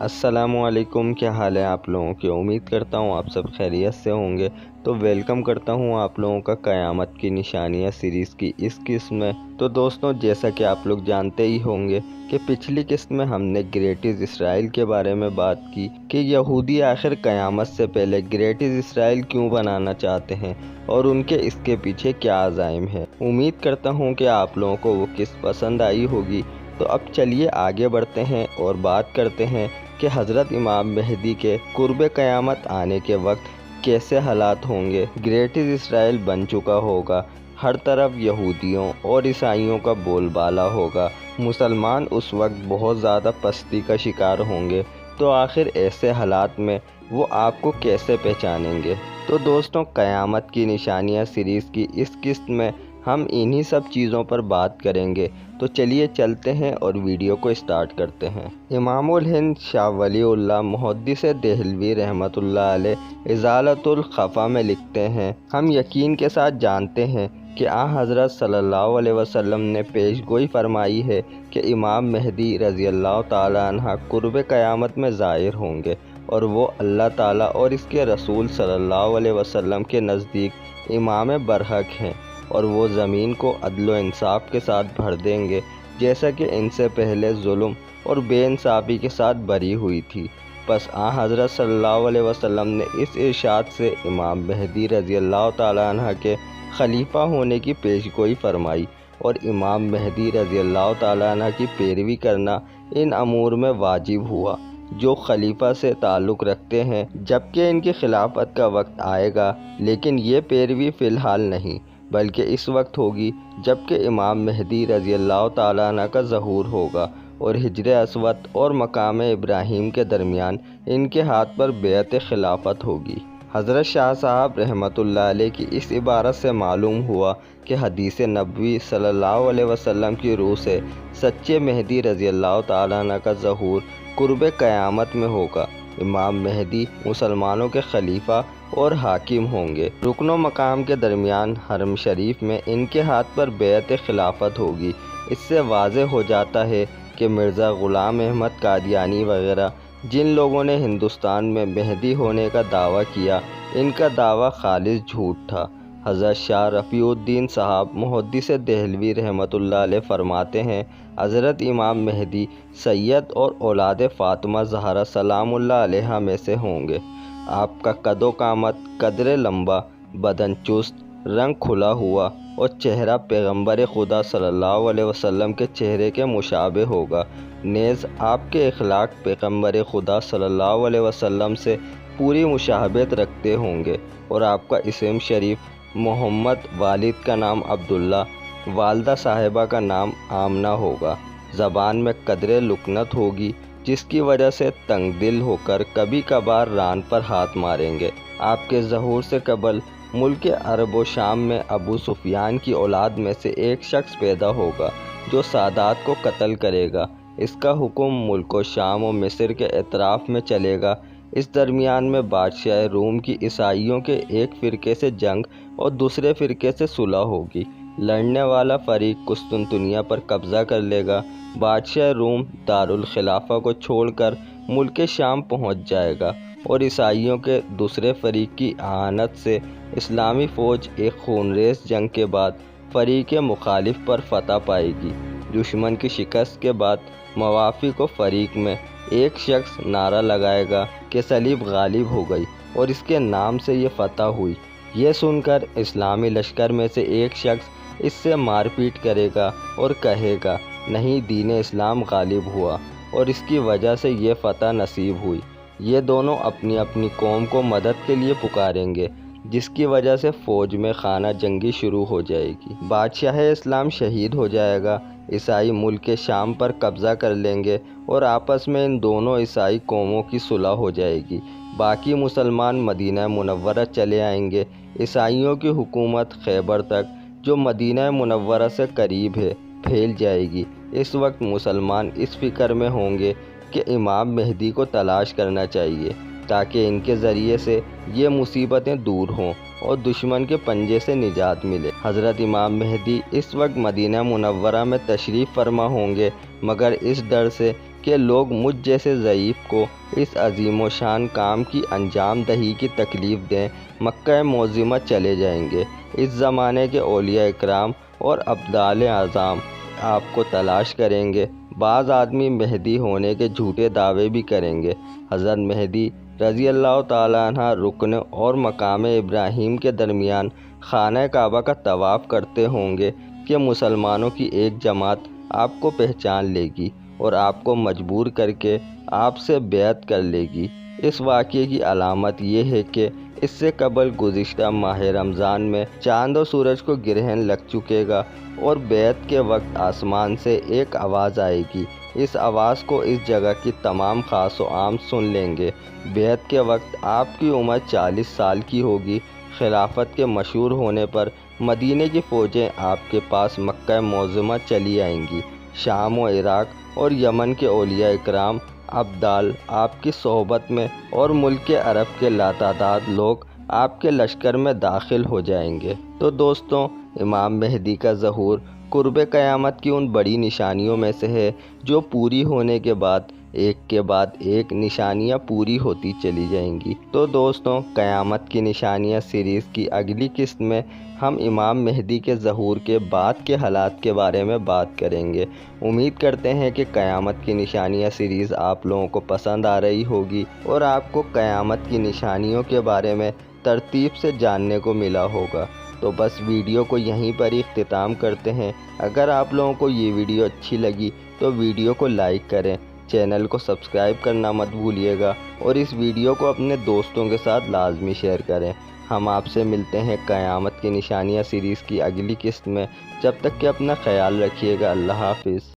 السلام علیکم، کیا حال ہے آپ لوگوں کی؟ امید کرتا ہوں آپ سب خیریت سے ہوں گے۔ تو ویلکم کرتا ہوں آپ لوگوں کا قیامت کی نشانیاں سیریز کی اس قسط میں۔ تو دوستوں، جیسا کہ آپ لوگ جانتے ہی ہوں گے کہ پچھلی قسط میں ہم نے گریٹز اسرائیل کے بارے میں بات کی کہ یہودی آخر قیامت سے پہلے گریٹز اسرائیل کیوں بنانا چاہتے ہیں اور ان کے اس کے پیچھے کیا عزائم ہے۔ امید کرتا ہوں کہ آپ لوگوں کو وہ قسط پسند آئی ہوگی۔ تو اب چلیے آگے بڑھتے ہیں اور بات کرتے ہیں کہ حضرت امام مہدی کے قرب قیامت آنے کے وقت کیسے حالات ہوں گے۔ گریٹز اسرائیل بن چکا ہوگا، ہر طرف یہودیوں اور عیسائیوں کا بول بالا ہوگا، مسلمان اس وقت بہت زیادہ پستی کا شکار ہوں گے۔ تو آخر ایسے حالات میں وہ آپ کو کیسے پہچانیں گے؟ تو دوستوں، قیامت کی نشانیاں سیریز کی اس قسط میں ہم انہی سب چیزوں پر بات کریں گے۔ تو چلیے چلتے ہیں اور ویڈیو کو اسٹارٹ کرتے ہیں۔ امام الہند شاہ ولی اللہ محدث دہلوی رحمۃ اللہ علیہ ازالۃ الخفا میں لکھتے ہیں، ہم یقین کے ساتھ جانتے ہیں کہ حضرت صلی اللہ علیہ وسلم نے پیش گوئی فرمائی ہے کہ امام مہدی رضی اللہ تعالیٰ عنہ قرب قیامت میں ظاہر ہوں گے، اور وہ اللہ تعالیٰ اور اس کے رسول صلی اللہ علیہ وسلم کے نزدیک امام برحق ہیں، اور وہ زمین کو عدل و انصاف کے ساتھ بھر دیں گے، جیسا کہ ان سے پہلے ظلم اور بے انصافی کے ساتھ بھری ہوئی تھی۔ پس حضرت صلی اللہ علیہ وسلم نے اس ارشاد سے امام مہدی رضی اللہ تعالیٰ عنہ کے خلیفہ ہونے کی پیش گوئی فرمائی، اور امام مہدی رضی اللہ تعالیٰ عنہ کی پیروی کرنا ان امور میں واجب ہوا جو خلیفہ سے تعلق رکھتے ہیں، جبکہ ان کی خلافت کا وقت آئے گا، لیکن یہ پیروی فی الحال نہیں، بلکہ اس وقت ہوگی جب کہ امام مہدی رضی اللہ تعالیٰ عنہ کا ظہور ہوگا، اور حجر اسود اور مقام ابراہیم کے درمیان ان کے ہاتھ پر بیعت خلافت ہوگی۔ حضرت شاہ صاحب رحمۃ اللہ علیہ کی اس عبارت سے معلوم ہوا کہ حدیث نبوی صلی اللہ علیہ وسلم کی روح سے سچے مہدی رضی اللہ تعالیٰ عنہ کا ظہور قرب قیامت میں ہوگا۔ امام مہدی مسلمانوں کے خلیفہ اور حاکم ہوں گے۔ رکن و مقام کے درمیان حرم شریف میں ان کے ہاتھ پر بیعت خلافت ہوگی۔ اس سے واضح ہو جاتا ہے کہ مرزا غلام احمد قادیانی وغیرہ جن لوگوں نے ہندوستان میں مہدی ہونے کا دعویٰ کیا، ان کا دعویٰ خالص جھوٹ تھا۔ حضرت شاہ رفیع الدین صاحب محدث دہلوی رحمۃ اللہ علیہ فرماتے ہیں، حضرت امام مہدی سید اور اولاد فاطمہ زہرا سلام اللہ علیہا میں سے ہوں گے۔ آپ کا قد و قامت قدر لمبا، بدن چست، رنگ کھلا ہوا، اور چہرہ پیغمبر خدا صلی اللہ علیہ وسلم کے چہرے کے مشابہ ہوگا۔ نیز آپ کے اخلاق پیغمبر خدا صلی اللہ علیہ وسلم سے پوری مشابہت رکھتے ہوں گے، اور آپ کا اسم شریف محمد، والد کا نام عبداللہ، والدہ صاحبہ کا نام آمنہ ہوگا۔ زبان میں قدر لکنت ہوگی، جس کی وجہ سے تنگ دل ہو کر کبھی کبھار ران پر ہاتھ ماریں گے۔ آپ کے ظہور سے قبل ملک عرب و شام میں ابو سفیان کی اولاد میں سے ایک شخص پیدا ہوگا جو سادات کو قتل کرے گا۔ اس کا حکم ملک و شام و مصر کے اطراف میں چلے گا۔ اس درمیان میں بادشاہ روم کی عیسائیوں کے ایک فرقے سے جنگ اور دوسرے فرقے سے صلح ہوگی۔ لڑنے والا فریق قسطنطنیہ پر قبضہ کر لے گا۔ بادشاہ روم دارالخلافہ کو چھوڑ کر ملک شام پہنچ جائے گا، اور عیسائیوں کے دوسرے فریق کی اعانت سے اسلامی فوج ایک خونریز جنگ کے بعد فریق مخالف پر فتح پائے گی۔ دشمن کی شکست کے بعد موافق و فریق میں ایک شخص نعرہ لگائے گا کہ صلیب غالب ہو گئی، اور اس کے نام سے یہ فتح ہوئی۔ یہ سن کر اسلامی لشکر میں سے ایک شخص اس سے مار پیٹ کرے گا اور کہے گا، نہیں، دین اسلام غالب ہوا، اور اس کی وجہ سے یہ فتح نصیب ہوئی۔ یہ دونوں اپنی اپنی قوم کو مدد کے لیے پکاریں گے، جس کی وجہ سے فوج میں خانہ جنگی شروع ہو جائے گی۔ بادشاہ اسلام شہید ہو جائے گا، عیسائی ملک شام پر قبضہ کر لیں گے، اور آپس میں ان دونوں عیسائی قوموں کی صلح ہو جائے گی۔ باقی مسلمان مدینہ منورہ چلے آئیں گے۔ عیسائیوں کی حکومت خیبر تک، جو مدینہ منورہ سے قریب ہے، پھیل جائے گی۔ اس وقت مسلمان اس فکر میں ہوں گے کہ امام مہدی کو تلاش کرنا چاہیے، تاکہ ان کے ذریعے سے یہ مصیبتیں دور ہوں اور دشمن کے پنجے سے نجات ملے۔ حضرت امام مہدی اس وقت مدینہ منورہ میں تشریف فرما ہوں گے، مگر اس ڈر سے کہ لوگ مجھ جیسے ضعیف کو اس عظیم و شان کام کی انجام دہی کی تکلیف دیں مکہ معظمہ چلے جائیں گے۔ اس زمانے کے اولیاء اکرام اور ابدال اعظام آپ کو تلاش کریں گے۔ بعض آدمی مہدی ہونے کے جھوٹے دعوے بھی کریں گے۔ حضرت مہدی رضی اللہ تعالیٰ عنہ رکن اور مقام ابراہیم کے درمیان خانہ کعبہ کا طواف کرتے ہوں گے کہ مسلمانوں کی ایک جماعت آپ کو پہچان لے گی اور آپ کو مجبور کر کے آپ سے بیعت کر لے گی۔ اس واقعے کی علامت یہ ہے کہ اس سے قبل گزشتہ ماہ رمضان میں چاند و سورج کو گرہن لگ چکے گا اور بیعت کے وقت آسمان سے ایک آواز آئے گی۔ اس آواز کو اس جگہ کی تمام خاص و عام سن لیں گے۔ بیعت کے وقت آپ کی عمر 40 سال کی ہوگی۔ خلافت کے مشہور ہونے پر مدینے کی فوجیں آپ کے پاس مکہ معظمہ چلی آئیں گی۔ شام و عراق اور یمن کے اولیاء اکرام ابدال آپ کی صحبت میں اور ملک عرب کے لاتعداد لوگ آپ کے لشکر میں داخل ہو جائیں گے۔ تو دوستوں، امام مہدی کا ظہور قرب قیامت کی ان بڑی نشانیوں میں سے ہے جو پوری ہونے کے بعد ایک کے بعد ایک نشانیاں پوری ہوتی چلی جائیں گی۔ تو دوستوں، قیامت کی نشانیاں سیریز کی اگلی قسط میں ہم امام مہدی کے ظہور کے بعد کے حالات کے بارے میں بات کریں گے۔ امید کرتے ہیں کہ قیامت کی نشانیاں سیریز آپ لوگوں کو پسند آ رہی ہوگی اور آپ کو قیامت کی نشانیوں کے بارے میں ترتیب سے جاننے کو ملا ہوگا۔ تو بس ویڈیو کو یہیں پر ہی اختتام کرتے ہیں۔ اگر آپ لوگوں کو یہ ویڈیو اچھی لگی تو ویڈیو کو لائک کریں، چینل کو سبسکرائب کرنا مت بھولیے گا اور اس ویڈیو کو اپنے دوستوں کے ساتھ لازمی شیئر کریں۔ ہم آپ سے ملتے ہیں قیامت کی نشانیاں سیریز کی اگلی قسط میں۔ جب تک کہ اپنا خیال رکھیے گا۔ اللہ حافظ۔